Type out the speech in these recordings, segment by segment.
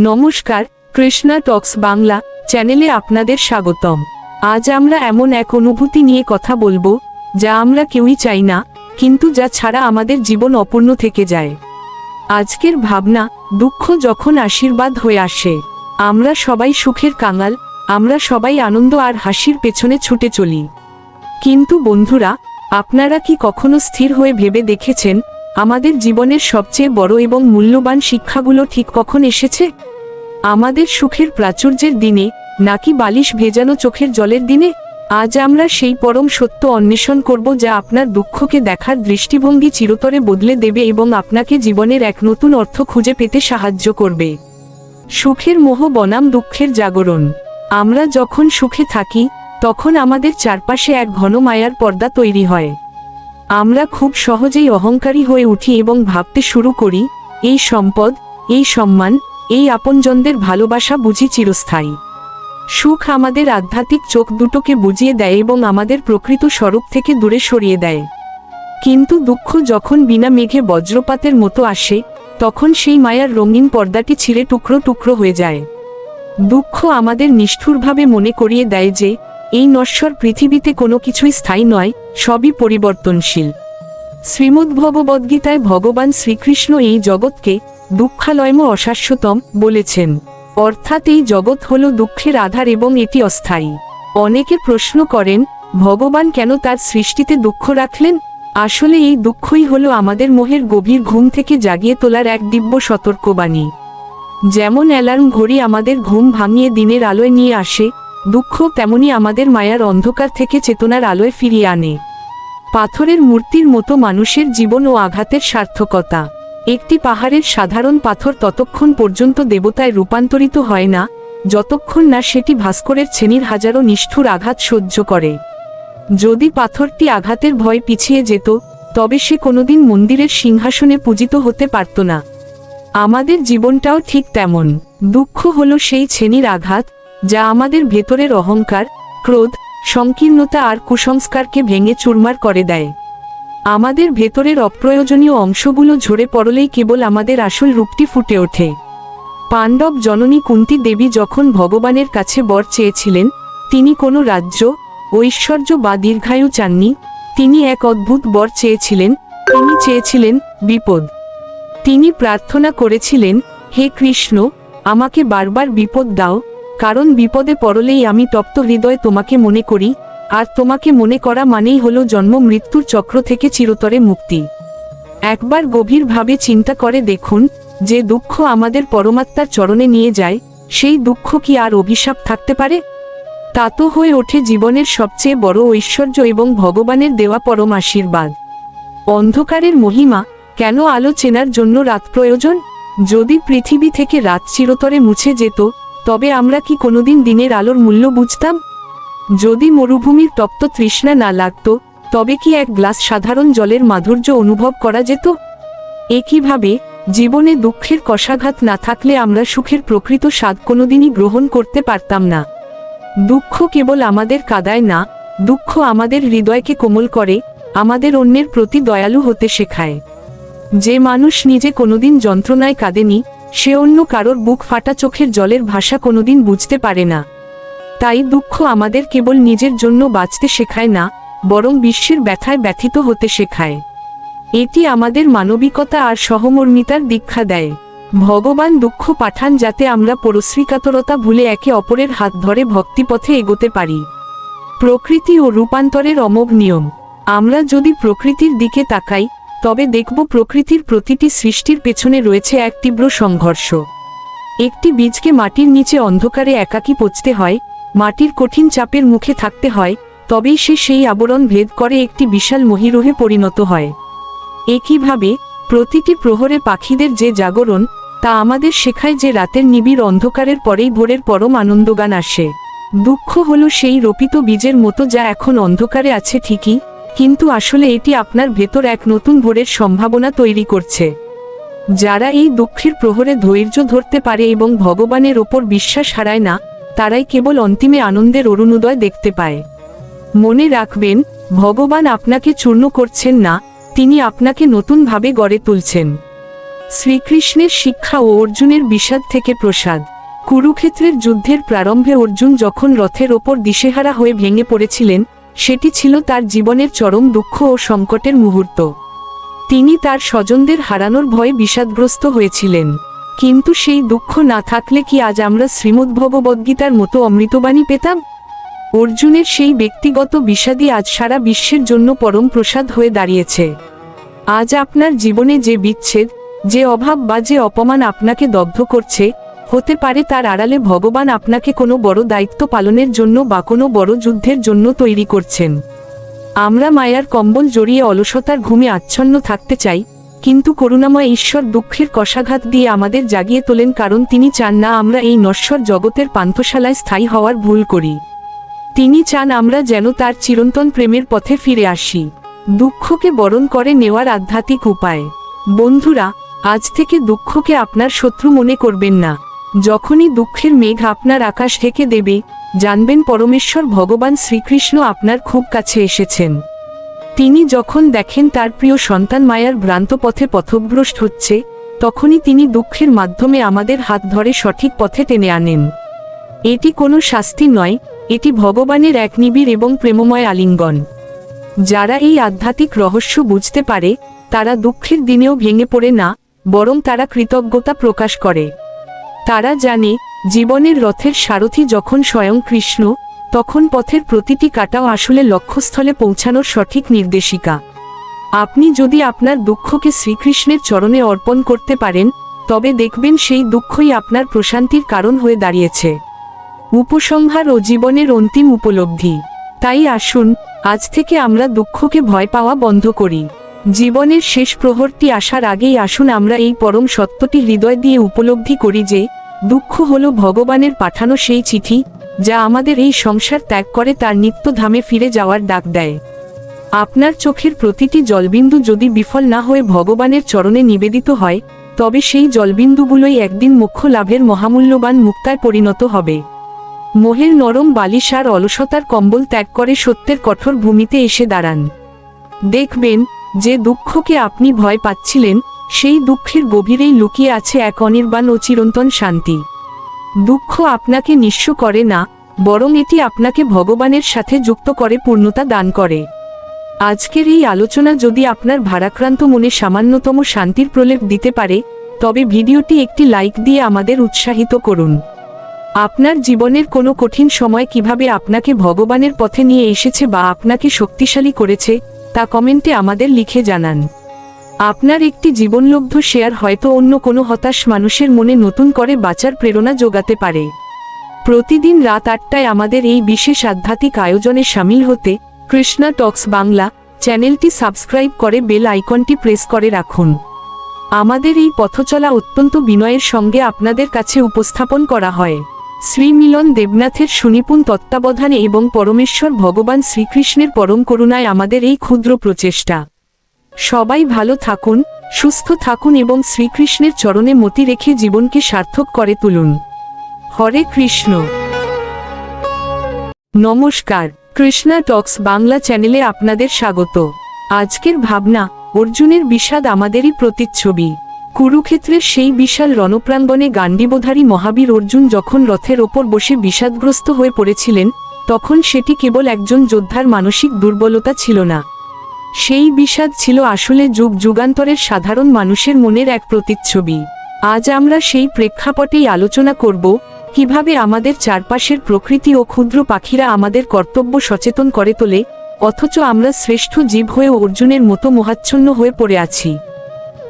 নমস্কার, কৃষ্ণা টক্স বাংলা চ্যানেলে আপনাদের স্বাগতম। আজ আমরা এমন এক অনুভূতি নিয়ে কথা বলবো যা আমরা কেউই চাই না, কিন্তু যা ছাড়া আমাদের জীবন অপূর্ণ থেকে যায়। আজকের ভাবনা, দুঃখ যখন আশীর্বাদ হয়ে আসে। আমরা সবাই সুখের কাঙাল, আমরা সবাই আনন্দ আর হাসির পেছনে ছুটে চলি। কিন্তু বন্ধুরা, আপনারা কি কখনো স্থির হয়ে ভেবে দেখেছেন আমাদের জীবনের সবচেয়ে বড় এবং মূল্যবান শিক্ষাগুলো ঠিক কখন এসেছে? আমাদের সুখের প্রাচুর্যের দিনে, নাকি বালিশ ভেজানো চোখের জলের দিনে? আজ আমরা সেই পরম সত্য অন্বেষণ করব যা আপনার দুঃখকে দেখার দৃষ্টিভঙ্গি চিরতরে বদলে দেবে এবং আপনাকে জীবনের এক নতুন অর্থ খুঁজে পেতে সাহায্য করবে। সুখের মোহ বনাম দুঃখের জাগরণ। আমরা যখন সুখে থাকি, তখন আমাদের চারপাশে এক ঘন মায়ার পর্দা তৈরি হয়। আমরা খুব সহজেই অহংকারী হয়ে উঠি এবং ভাবতে শুরু করি, এই সম্পদ, এই সম্মান, এই আপনজনদের ভালোবাসা বুঝি চিরস্থায়ী। সুখ আমাদের আধ্যাত্মিক চোখ দুটোকে বুজিয়ে দেয় এবং আমাদের প্রকৃত স্বরূপ থেকে দূরে সরিয়ে দেয়। কিন্তু দুঃখ যখন বিনা মেঘে বজ্রপাতের মতো আসে, তখন সেই মায়ার রঙিন পর্দাটি ছিঁড়ে টুকরো টুকরো হয়ে যায়। দুঃখ আমাদের নিষ্ঠুরভাবে মনে করিয়ে দেয় যে এই নশ্বর পৃথিবীতে কোনো কিছুই স্থায়ী নয়, সবই পরিবর্তনশীল। শ্রীমদ্ভগবদ্গীতায় ভগবান শ্রীকৃষ্ণ এই জগৎকে দুঃখালয়ম অশাশ্বতম বলেছেন, অর্থাৎ এই জগৎ হল দুঃখের আধার এবং এটি অস্থায়ী। অনেকে প্রশ্ন করেন, ভগবান কেন তার সৃষ্টিতে দুঃখ রাখলেন? আসলে এই দুঃখই হলো আমাদের মোহের গভীর ঘুম থেকে জাগিয়ে তোলার এক দিব্য সতর্কবাণী। যেমন অ্যালার্ম ঘড়ি আমাদের ঘুম ভাঙিয়ে দিনের আলোয় নিয়ে আসে, দুঃখ তেমনি আমাদের মায়ার অন্ধকার থেকে চেতনার আলোয় ফিরিয়ে আনে। পাথরের মূর্তির মতো মানুষের জীবন ও আঘাতের সার্থকতা। একটি পাহাড়ের সাধারণ পাথর ততক্ষণ পর্যন্ত দেবতায় রূপান্তরিত হয় না, যতক্ষণ না সেটি ভাস্করের শ্রেণীর হাজারো নিষ্ঠুর আঘাত সহ্য করে। যদি পাথরটি আঘাতের ভয় পিছিয়ে যেত, তবে সে কোনোদিন মন্দিরের সিংহাসনে পূজিত হতে পারত না। আমাদের জীবনটাও ঠিক তেমন। দুঃখ হলো সেই শ্রেণীর আঘাত যা আমাদের ভেতরের অহংকার, ক্রোধ, সংকীর্ণতা আর কুসংস্কারকে ভেঙে চুরমার করে দেয়। আমাদের ভেতরের অপ্রয়োজনীয় অংশগুলো ঝরে পড়লেই কেবল আমাদের আসল রূপটি ফুটে ওঠে। পাণ্ডব জননী কুন্তী দেবী যখন ভগবানের কাছে বর চেয়েছিলেন, তিনি কোনো রাজ্য, ঐশ্বর্য বা দীর্ঘায়ু চাননি। তিনি এক অদ্ভুত বর চেয়েছিলেন, তিনি চেয়েছিলেন বিপদ। তিনি প্রার্থনা করেছিলেন, হে কৃষ্ণ, আমাকে বারবার বিপদ দাও, কারণ বিপদে পড়লেই আমি তপ্ত হৃদয়ে তোমাকে মনে করি, আর তোমাকে মনে করা মানেই হলো জন্ম মৃত্যুর চক্র থেকে চিরতরে মুক্তি। একবার গভীরভাবে চিন্তা করে দেখুন, যে দুঃখ আমাদের পরমাত্মার চরণে নিয়ে যায়, সেই দুঃখ কি আর অভিশাপ থাকতে পারে? তা তো হয়ে ওঠে জীবনের সবচেয়ে বড় ঐশ্বর্য এবং ভগবানের দেওয়া পরম আশীর্বাদ। অন্ধকারের মহিমা, কেন আলো চেনার জন্য রাত প্রয়োজন? যদি পৃথিবী থেকে রাত চিরতরে মুছে যেত, তবে আমরা কি কোনোদিন দিনের আলোর মূল্য বুঝতাম? যদি মরুভূমির তপ্ত তৃষ্ণা না লাগত, তবে কি এক গ্লাস সাধারণ জলের মাধুর্য অনুভব করা যেত? একইভাবে, জীবনে দুঃখের কষাঘাত না থাকলে আমরা সুখের প্রকৃত স্বাদ কোনোদিনই গ্রহণ করতে পারতাম না। দুঃখ কেবল আমাদের কাঁদায় না, দুঃখ আমাদের হৃদয়কে কোমল করে, আমাদের অন্যের প্রতি দয়ালু হতে শেখায়। যে মানুষ নিজে কোনোদিন যন্ত্রণায় কাঁদেনি, সে অন্য কারোর বুক ফাটা চোখের জলের ভাষা কোনোদিন বুঝতে পারে না। তাই দুঃখ আমাদের কেবল নিজের জন্য বাঁচতে শেখায় না, বরং বিশ্বের ব্যথায় ব্যথিত হতে শেখায়। এটি আমাদের মানবিকতা আর সহমর্মিতার দীক্ষা দেয়। ভগবান দুঃখ পাঠান যাতে আমরা পরশ্রীকাতরতা ভুলে একে অপরের হাত ধরে ভক্তিপথে এগোতে পারি। প্রকৃতি ও রূপান্তরের অমোঘ নিয়ম। আমরা যদি প্রকৃতির দিকে তাকাই, তবে দেখব প্রকৃতির প্রতিটি সৃষ্টির পেছনে রয়েছে এক তীব্র সংঘর্ষ। একটি বীজকে মাটির নিচে অন্ধকারে একাকী পচতে হয়, মাটির কঠিন চাপের মুখে থাকতে হয়, তবেই সে সেই আবরণ ভেদ করে একটি বিশাল মহীরুহে পরিণত হয়। একইভাবে, প্রতিটি প্রহরে পাখিদের যে জাগরণ, তা আমাদের শেখায় যে রাতের নিবিড় অন্ধকারের পরেই ভোরের পরম আনন্দগান আসে। দুঃখ হলো সেই রোপিত বীজের মতো যা এখন অন্ধকারে আছে ঠিকই, কিন্তু আসলে এটি আপনার ভেতর এক নতুন ভোরের সম্ভাবনা তৈরি করছে। যারা এই দুঃখের প্রহরে ধৈর্য ধরতে পারে এবং ভগবানের ওপর বিশ্বাস হারায় না, তারাই কেবল অন্তিমে আনন্দের অরুণোদয় দেখতে পায়। মনে রাখবেন, ভগবান আপনাকে চূর্ণ করছেন না, তিনি আপনাকে নতুনভাবে গড়ে তুলছেন। শ্রীকৃষ্ণের শিক্ষা ও অর্জুনের বিষাদ থেকে প্রসাদ। কুরুক্ষেত্রের যুদ্ধের প্রারম্ভে অর্জুন যখন রথের ওপর দিশেহারা হয়ে ভেঙে পড়েছিলেন, সেটি ছিল তার জীবনের চরম দুঃখ ও সংকটের মুহূর্ত। তিনি তার স্বজনদের হারানোর ভয়ে বিষাদগ্রস্ত হয়েছিলেন। কিন্তু সেই দুঃখ না থাকলে কি আজ আমরা শ্রীমদ্ভগবদ্গীতার মতো অমৃতবাণী পেতাম? অর্জুনের সেই ব্যক্তিগত বিষাদই আজ সারা বিশ্বের জন্য পরম প্রসাদ হয়ে দাঁড়িয়েছে। আজ আপনার জীবনে যে বিচ্ছেদ, যে অভাব বা যে অপমান আপনাকে দগ্ধ করছে, হতে পারে তার আড়ালে ভগবান আপনাকে কোনো বড় দায়িত্ব পালনের জন্য বা কোনো বড় যুদ্ধের জন্য তৈরি করছেন। আমরা মায়ার কম্বল জড়িয়ে অলসতার ঘুমে আচ্ছন্ন থাকতে চাই, কিন্তু করুণাময় ঈশ্বর দুঃখের কষাঘাত দিয়ে আমাদের জাগিয়ে তোলেন, কারণ তিনি চান না আমরা এই নশ্বর জগতের পান্থশালায় স্থায়ী হওয়ার ভুল করি। তিনি চান আমরা যেন তার চিরন্তন প্রেমের পথে ফিরে আসি। দুঃখকে বরণ করে নেওয়ার আধ্যাত্মিক উপায়। বন্ধুরা, আজ থেকে দুঃখকে আপনার শত্রু মনে করবেন না। যখনই দুঃখের মেঘ আপনার আকাশ ঢেকে দেবে, জানবেন পরমেশ্বর ভগবান শ্রীকৃষ্ণ আপনার খুব কাছে এসেছেন। তিনি যখন দেখেন তার প্রিয় সন্তান মায়ার ভ্রান্ত পথে পথভ্রষ্ট হচ্ছে, তখনই তিনি দুঃখের মাধ্যমে আমাদের হাত ধরে সঠিক পথে টেনে আনেন। এটি কোনো শাস্তি নয়, এটি ভগবানের এক নিবিড় এবং প্রেমময় আলিঙ্গন। যারা এই আধ্যাত্মিক রহস্য বুঝতে পারে, তারা দুঃখের দিনেও ভেঙে পড়ে না, বরং তারা কৃতজ্ঞতা প্রকাশ করে। তারা জানে, জীবনের রথের সারথি যখন স্বয়ং কৃষ্ণ, তখন পথের প্রতিটি কাটাও আসলে লক্ষ্যস্থলে পৌঁছানোর সঠিক নির্দেশিকা। আপনি যদি আপনার দুঃখকে শ্রীকৃষ্ণের চরণে অর্পণ করতে পারেন, তবে দেখবেন সেই দুঃখই আপনার প্রশান্তির কারণ হয়ে দাঁড়িয়েছে। উপসংহার ও জীবনের অন্তিম উপলব্ধি। তাই আসুন, আজ থেকে আমরা দুঃখকে ভয় পাওয়া বন্ধ করি। জীবনের শেষ প্রহরটি আসার আগেই আসুন আমরা এই পরম সত্যটি হৃদয় দিয়ে উপলব্ধি করি যে, দুঃখ হলো ভগবানের পাঠানো সেই চিঠি, যা আমাদের এই সংসার ত্যাগ করে তার নিত্যধামে ফিরে যাওয়ার ডাক দেয়। আপনার চোখের প্রতিটি জলবিন্দু যদি বিফল না হয়ে ভগবানের চরণে নিবেদিত হয়, তবে সেই জলবিন্দুগুলোই একদিন মোক্ষ লাভের মহামূল্যবান মুক্তায় পরিণত হবে। মোহের নরম বালিশ আর অলসতার কম্বল ত্যাগ করে সত্যের কঠোর ভূমিতে এসে দাঁড়ান। দেখবেন, যে দুঃখকে আপনি ভয় পাচ্ছিলেন, সেই দুঃখের গভীরেই লুকিয়ে আছে এক অনির্বাণ ও চিরন্তন শান্তি। দুঃখ আপনাকে নিঃস্ব করে না, বরং এটি আপনাকে ভগবানের সাথে যুক্ত করে পূর্ণতা দান করে। আজকের এই আলোচনা যদি আপনার ভারাক্রান্ত মনে সামান্যতম শান্তির প্রলেপ দিতে পারে, তবে ভিডিওটি একটি লাইক দিয়ে আমাদের উৎসাহিত করুন। আপনার জীবনের কোনো কঠিন সময় কিভাবে আপনাকে ভগবানের পথে নিয়ে এসেছে বা আপনাকে শক্তিশালী করেছে, তা কমেন্টে আমাদের লিখে জানান। আপনার একটি জীবনলব্ধ শেয়ার হয়তো অন্য কোনো হতাশ মানুষের মনে নতুন করে বাঁচার প্রেরণা যোগাতে পারে। প্রতিদিন রাত 8টায় আমাদের এই বিশেষ আধ্যাত্মিক আয়োজনে শামিল হতে কৃষ্ণা টক্স বাংলা চ্যানেলটি সাবস্ক্রাইব করে বেল আইকনটি প্রেস করে রাখুন। আমাদের এই পথচলা অত্যন্ত বিনয়ের সঙ্গে আপনাদের কাছে উপস্থাপন করা হয় শ্রী মিলন দেবনাথের সুনিপুণ তত্ত্বাবধানে এবং পরমেশ্বর ভগবান শ্রীকৃষ্ণের পরম করুণায় আমাদের এই ক্ষুদ্র প্রচেষ্টা। সবাই ভালো থাকুন, সুস্থ থাকুন এবং শ্রীকৃষ্ণের চরণে মতি রেখে জীবনকে সার্থক করে তুলুন। হরে কৃষ্ণ। নমস্কার, কৃষ্ণা টক্স বাংলা চ্যানেলে আপনাদের স্বাগত। আজকের ভাবনা, অর্জুনের বিষাদ আমাদেরই প্রতিচ্ছবি। কুরুক্ষেত্রের সেই বিশাল রণপ্রাঙ্গণে গান্ডীবধারী মহাবীর অর্জুন যখন রথের ওপর বসে বিষাদগ্রস্ত হয়ে পড়েছিলেন, তখন সেটি কেবল একজন যোদ্ধার মানসিক দুর্বলতা ছিল না। সেই বিষাদ ছিল আসলে যুগ যুগান্তরের সাধারণ মানুষের মনের এক প্রতিচ্ছবি। আজ আমরা সেই প্রেক্ষাপটেই আলোচনা করব, কিভাবে আমাদের চারপাশের প্রকৃতি ও ক্ষুদ্র পাখিরা আমাদের কর্তব্য সচেতন করে তোলে, অথচ আমরা শ্রেষ্ঠ জীব হয়ে অর্জুনের মতো মোহাচ্ছন্ন হয়ে পড়ে আছি।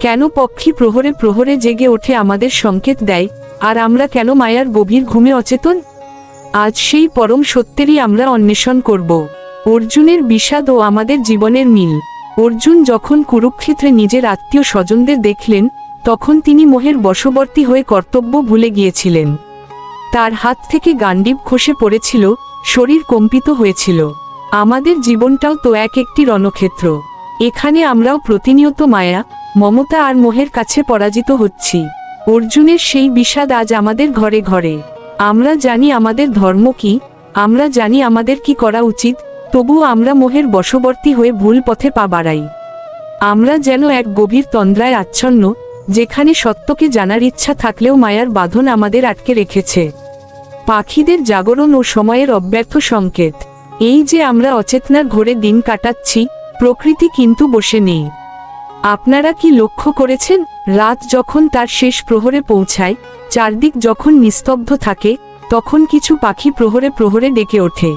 কেন পক্ষী প্রহরে প্রহরে জেগে ওঠে আমাদের সংকেত দেয়, আর আমরা কেন মায়ার গভীর ঘুমে অচেতন? আজ সেই পরম সত্যেরই আমরা অন্বেষণ করব। অর্জুনের বিষাদ ও আমাদের জীবনের মিল। অর্জুন যখন কুরুক্ষেত্রে নিজের আত্মীয় স্বজনদের দেখলেন, তখন তিনি মোহের বশবর্তী হয়ে কর্তব্য ভুলে গিয়েছিলেন। তার হাত থেকে গান্ডীব খসে পড়েছিল, শরীর কম্পিত হয়েছিল। আমাদের জীবনটাও তো একটি রণক্ষেত্র। এখানে আমরাও প্রতিনিয়ত মায়া, মমতা আর মোহের কাছে পরাজিত হচ্ছি। অর্জুনের সেই বিষাদ আজ আমাদের ঘরে ঘরে। আমরা জানি আমাদের ধর্ম কি, আমরা জানি আমাদের কি করা উচিত, তবুও আমরা মোহের বশবর্তী হয়ে ভুল পথে পা বাড়াই। আমরা যেন এক গভীর তন্দ্রায় আচ্ছন্ন, যেখানে সত্যকে জানার ইচ্ছা থাকলেও মায়ার বাঁধন আমাদের আটকে রেখেছে। পাখিদের জাগরণ ও সময়ের অব্যর্থ সংকেত। এই যে আমরা অচেতনার ঘোরে দিন কাটাচ্ছি, প্রকৃতি কিন্তু বসে নেই। আপনারা কি লক্ষ্য করেছেন, রাত যখন তার শেষ প্রহরে পৌঁছায়, চারদিক যখন নিস্তব্ধ থাকে, তখন কিছু পাখি প্রহরে প্রহরে ডেকে ওঠে।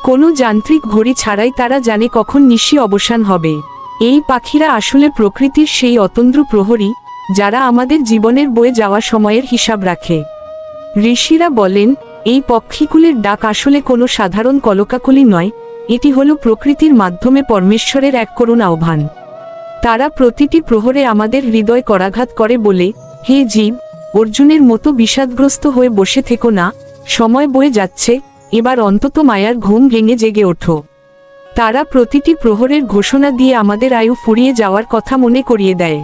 কোনো যান্ত্রিক ঘড়ি ছাড়াই তারা জানে কখন নিশি অবসান হবে। এই পাখিরা আসলে প্রকৃতির সেই অতন্দ্র প্রহরী, যারা আমাদের জীবনের বয়ে যাওয়া সময়ের হিসাব রাখে। ঋষিরা বলেন, এই পক্ষীকুলের ডাক আসলে কোনো সাধারণ কলকাকলি নয়, এটি হলো প্রকৃতির মাধ্যমে পরমেশ্বরের এক করুণ আহ্বান। তারা প্রতিটি প্রহরে আমাদের হৃদয় করাঘাত করে বলে, হে জীব, অর্জুনের মতো বিষাদগ্রস্ত হয়ে বসে থেকো না, সময় বয়ে যাচ্ছে, এবার অন্তত মায়ার ঘুম ভেঙে জেগে ওঠো। তারা প্রতিটি প্রহরের ঘোষণা দিয়ে আমাদের আয়ু ফুরিয়ে যাওয়ার কথা মনে করিয়ে দেয়।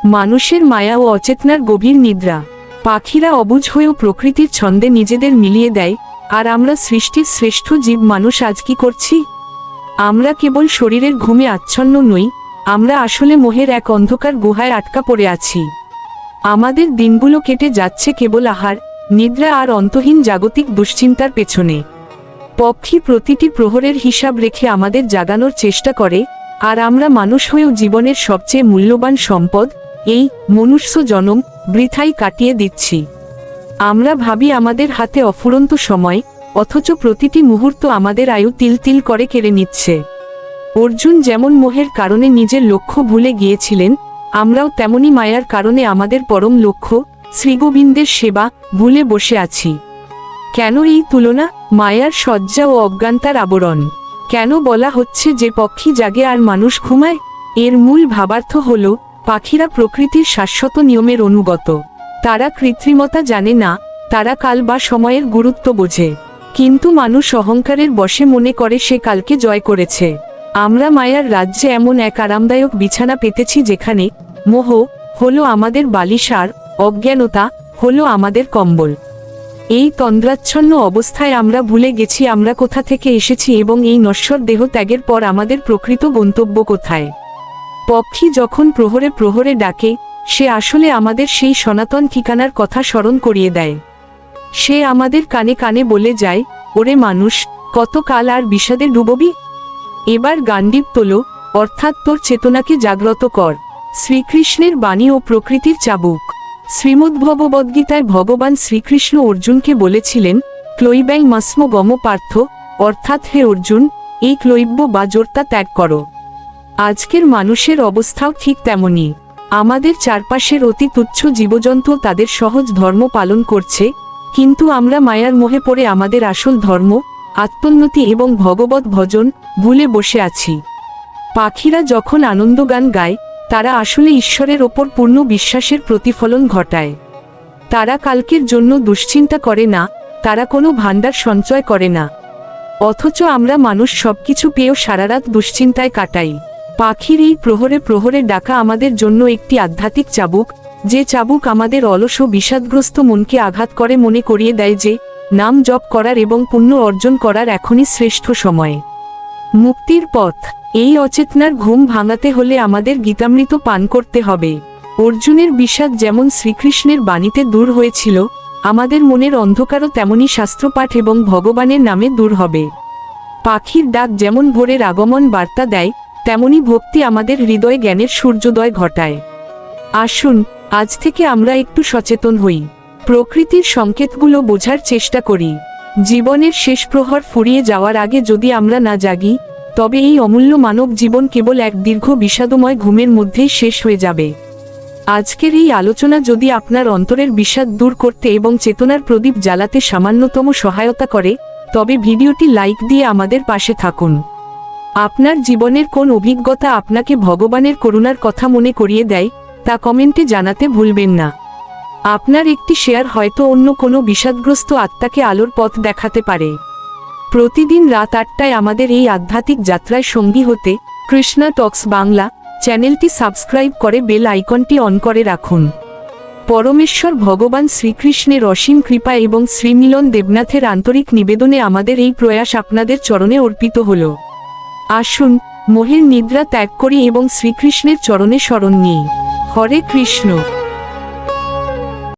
মানুষের মায়া ও অচেতনার গভীর নিদ্রা। পাখিরা অবুঝ হয়েও প্রকৃতির ছন্দে নিজেদের মিলিয়ে দেয়, আর আমরা সৃষ্টির শ্রেষ্ঠ জীব মানুষ আজ কি করছি? আমরা কেবল শরীরের ঘুমে আচ্ছন্ন নই, আমরা আসলে মোহের এক অন্ধকার গুহায় আটকা পড়ে আছি। আমাদের দিনগুলো কেটে যাচ্ছে কেবল আহার, নিদ্রা আর অন্তহীন জাগতিক দুশ্চিন্তার পেছনে। পক্ষী প্রতিটি প্রহরের হিসাব রেখে আমাদের জাগানোর চেষ্টা করে, আর আমরা মানুষ হয়েও জীবনের সবচেয়ে মূল্যবান সম্পদ, এই মনুষ্য জনম, বৃথাই কাটিয়ে দিচ্ছি। আমরা ভাবি আমাদের হাতে অফুরন্ত সময়, অথচ প্রতিটি মুহূর্ত আমাদের আয়ু তিল তিল করে কেড়ে নিচ্ছে। অর্জুন যেমন মোহের কারণে নিজের লক্ষ্য ভুলে গিয়েছিলেন, আমরাও তেমনি মায়ার কারণে আমাদের পরম লক্ষ্য, শ্রীগোবিন্দের সেবা, ভুলে বসে আছি। কেন এই তুলনা? মায়ার সজ্জা ও অজ্ঞানতার আবরণ। কেন বলা হচ্ছে যে পক্ষী জাগে আর মানুষ ঘুমায়? এর মূল ভাবার্থ হল, পাখিরা প্রকৃতির শাশ্বত নিয়মের অনুগত। তারা কৃত্রিমতা জানে না, তারা কাল বা সময়ের গুরুত্ব বোঝে। কিন্তু মানুষ অহংকারের বশে মনে করে সে কালকে জয় করেছে। আমরা মায়ার রাজ্যে এমন এক আরামদায়ক বিছানা পেতেছি যেখানে মোহ হলো আমাদের বালিশ আর অজ্ঞানতা হলো আমাদের কম্বল। এই তন্দ্রাচ্ছন্ন অবস্থায় আমরা ভুলে গেছি আমরা কোথা থেকে এসেছি এবং এই নশ্বর দেহ ত্যাগের পর আমাদের প্রকৃত গন্তব্য কোথায়। পক্ষী যখন প্রহরে প্রহরে ডাকে, সে আসলে আমাদের সেই সনাতন ঠিকানার কথা স্মরণ করিয়ে দেয়। সে আমাদের কানে কানে বলে যায়, ওরে মানুষ, কত কাল আর বিষাদে ডুববি? এবার গান্ডীব তোলো, অর্থাৎ তোর চেতনাকে জাগ্রত কর। শ্রীকৃষ্ণের বাণী ও প্রকৃতির চাবুক। শ্রীমদ্ভগবদ্গীতায় ভগবান শ্রীকৃষ্ণ অর্জুনকে বলেছিলেন, ক্লৈব্যাং মাস্ম গম পার্থ, অর্থাৎ হে অর্জুন, এই ক্লৈব্য বা জোরতা ত্যাগ করো। আজকের মানুষের অবস্থাও ঠিক তেমনই। আমাদের চারপাশের অতি তুচ্ছ জীবজন্তু তাদের সহজ ধর্ম পালন করছে, কিন্তু আমরা মায়ার মোহে পড়ে আমাদের আসল ধর্ম, আত্মোন্নতি এবং ভগবত ভজন ভুলে বসে আছি। পাখিরা যখন আনন্দগান গায়, তারা আসলে ঈশ্বরের ওপর পূর্ণ বিশ্বাসের প্রতিফলন ঘটায়। তারা কালকের জন্য দুশ্চিন্তা করে না, তারা কোনো ভাণ্ডার সঞ্চয় করে না। অথচ আমরা মানুষ সবকিছু পেয়েও সারারাত দুশ্চিন্তায় কাটাই। পাখির এই প্রহরে প্রহরে ডাকা আমাদের জন্য একটি আধ্যাত্মিক চাবুক, যে চাবুক আমাদের অলস ও বিষাদগ্রস্ত মনকে আঘাত করে মনে করিয়ে দেয় যে নাম জপ করার এবং পুণ্য অর্জন করার এখনই শ্রেষ্ঠ সময়। মুক্তির পথ। এই অচেতনার ঘুম ভাঙাতে হলে আমাদের গীতামৃত পান করতে হবে। অর্জুনের বিষাদ যেমন শ্রীকৃষ্ণের বাণীতে দূর হয়েছিল, আমাদের মনের অন্ধকারও তেমনি শাস্ত্রপাঠ এবং ভগবানের নামে দূর হবে। পাখির ডাক যেমন ভোরের আগমন বার্তা দেয়, তেমনি ভক্তি আমাদের হৃদয়ে জ্ঞানের সূর্যোদয় ঘটায়। আসুন, আজ থেকে আমরা একটু সচেতন হই, প্রকৃতির সংকেতগুলো বোঝার চেষ্টা করি। জীবনের শেষ প্রহর ফুরিয়ে যাওয়ার আগে যদি আমরা না জাগি, তবে এই অমূল্য মানব জীবন কেবল এক দীর্ঘ বিষাদময় ঘুমের মধ্যেই শেষ হয়ে যাবে। আজকের এই আলোচনা যদি আপনার অন্তরের বিষাদ দূর করতে এবং চেতনার প্রদীপ জ্বালাতে সামান্যতম সহায়তা করে, তবে ভিডিওটি লাইক দিয়ে আমাদের পাশে থাকুন। আপনার জীবনের কোন অভিজ্ঞতা আপনাকে ভগবানের করুণার কথা মনে করিয়ে দেয়, তা কমেন্টে জানাতে ভুলবেন না। আপনার একটি শেয়ার হয়তো অন্য কোনো বিষাদগ্রস্ত আত্মাকে আলোর পথ দেখাতে পারে। প্রতিদিন রাত 8টায় আমাদের এই আধ্যাত্মিক যাত্রায় সঙ্গী হতে কৃষ্ণা টক্স বাংলা চ্যানেলটি সাবস্ক্রাইব করে বেল আইকনটি অন করে রাখুন। পরমেশ্বর ভগবান শ্রীকৃষ্ণের অসীম কৃপা এবং শ্রীমিলন দেবনাথের আন্তরিক নিবেদনে আমাদের এই প্রয়াস আপনাদের চরণে অর্পিত হল। আসুন, মোহের নিদ্রা ত্যাগ করি এবং শ্রীকৃষ্ণের চরণে শরণ নিই। হরে কৃষ্ণ।